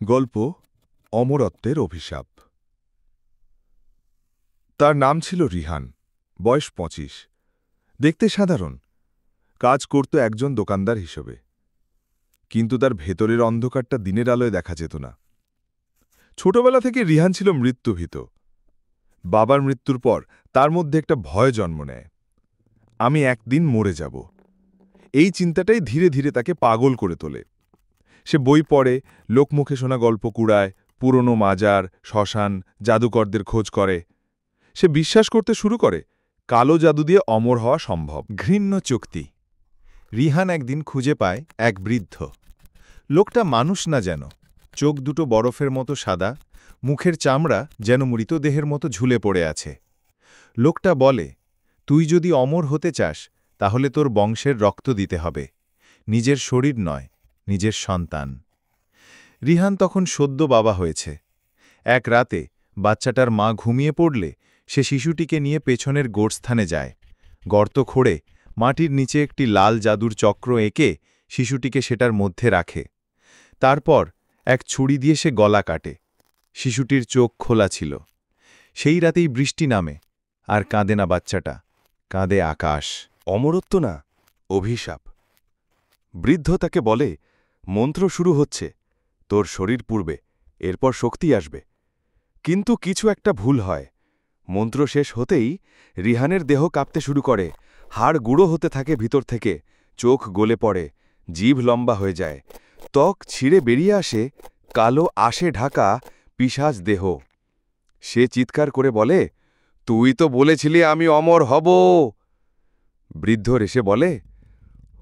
গল্প অমরত্বের অভিশাপ। তার নাম ছিল রিহান, বয়স ২৫। দেখতে সাধারণ, কাজ করত একজন দোকানদার হিসেবে। কিন্তু তার ভেতরের অন্ধকারটা দিনের আলোয় দেখা যেত না। ছোটবেলা থেকে রিহান ছিল মৃত্যুভীত। বাবার মৃত্যুর পর তার মধ্যে একটা ভয় জন্ম নেয়, আমি একদিন মরে যাব। এই চিন্তাটাই ধীরে ধীরে তাকে পাগল করে তোলে। সে বই পড়ে, লোকমুখে শোনা গল্প কুড়ায়, পুরনো মাজার, শ্মশান, জাদুকরদের খোঁজ করে। সে বিশ্বাস করতে শুরু করে কালো জাদু দিয়ে অমর হওয়া সম্ভব। ঘৃণ্য চুক্তি। রিহান একদিন খুঁজে পায় এক বৃদ্ধ লোকটা, মানুষ না যেন, চোখ দুটো বরফের মতো সাদা, মুখের চামড়া যেন মৃতদেহের মতো ঝুলে পড়ে আছে। লোকটা বলে, তুই যদি অমর হতে চাস তাহলে তোর বংশের রক্ত দিতে হবে, নিজের শরীর নয়, নিজের সন্তান। রিহান তখন সদ্য বাবা হয়েছে। এক রাতে বাচ্চাটার মা ঘুমিয়ে পড়লে সে শিশুটিকে নিয়ে পেছনের গোরস্থানে যায়। গর্ত খোঁড়ে মাটির নিচে একটি লাল জাদুর চক্র এঁকে শিশুটিকে সেটার মধ্যে রাখে। তারপর এক ছুরি দিয়ে সে গলা কাটে। শিশুটির চোখ খোলা ছিল। সেই রাতেই বৃষ্টি নামে, আর কাঁদে না বাচ্চাটা, কাঁদে আকাশ। অমরত্ব না, অভিশাপ। বৃদ্ধ তাকে বলে, মন্ত্র শুরু হচ্ছে, তোর শরীর পুড়বে, এরপর শক্তি আসবে। কিন্তু কিছু একটা ভুল হয়। মন্ত্র শেষ হতেই রিহানের দেহ কাঁপতে শুরু করে, হাড় গুঁড়ো হতে থাকে ভিতর থেকে, চোখ গলে পড়ে, জিভ লম্বা হয়ে যায়, ত্বক ছিঁড়ে বেরিয়ে আসে কালো আশে ঢাকা পিশাচ দেহ। সে চিৎকার করে বলে, তুই তো বলেছিলি আমি অমর হব। বৃদ্ধ রেসে বলে,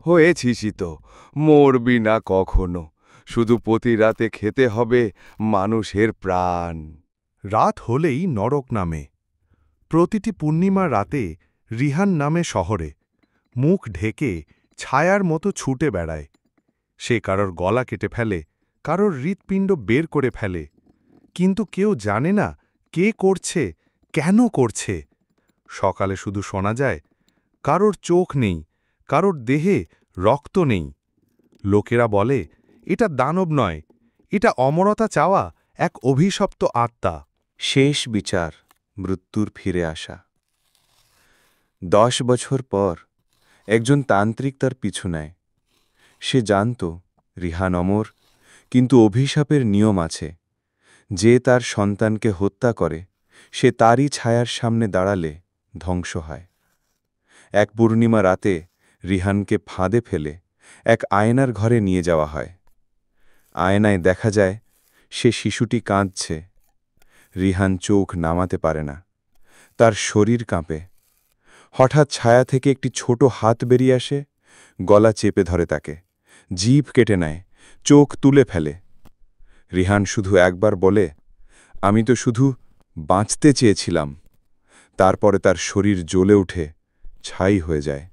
হয়েছিসই তো, মরবি না কখনো, শুধু প্রতি রাতে খেতে হবে মানুষের প্রাণ। রাত হলেই নরক নামে। প্রতিটি পূর্ণিমা রাতে রিহান নামে শহরে, মুখ ঢেকে ছায়ার মতো ছুটে বেড়ায়। সে কারোর গলা কেটে ফেলে, কারোর হৃৎপিণ্ড বের করে ফেলে। কিন্তু কেউ জানে না কে করছে, কেন করছে। সকালে শুধু শোনা যায়, কারোর চোখ নেই, কারোর দেহে রক্ত নেই। লোকেরা বলে, এটা দানব নয়, এটা অমরতা চাওয়া এক অভিশপ্ত আত্মা। শেষ বিচার, মৃত্যুর ফিরে আসা। 10 বছর পর একজন তান্ত্রিক তার পিছু নেয়। সে জানত রিহান অমর, কিন্তু অভিশাপের নিয়ম আছে। যে তার সন্তানকে হত্যা করে সে তারই ছায়ার সামনে দাঁড়ালে ধ্বংস হয়। এক পূর্ণিমা রাতে রিহানকে ফাঁদে ফেলে এক আয়নার ঘরে নিয়ে যাওয়া হয়। আয়নায় দেখা যায় সে শিশুটি কাঁদছে। রিহান চোখ নামাতে পারে না, তার শরীর কাঁপে। হঠাৎ ছায়া থেকে একটি ছোট হাত বেরিয়ে আসে, গলা চেপে ধরে তাকে, জিভ কেটে নেয়, চোখ তুলে ফেলে। রিহান শুধু একবার বলে, আমি তো শুধু বাঁচতে চেয়েছিলাম। তারপরে তার শরীর জ্বলে উঠে ছাই হয়ে যায়।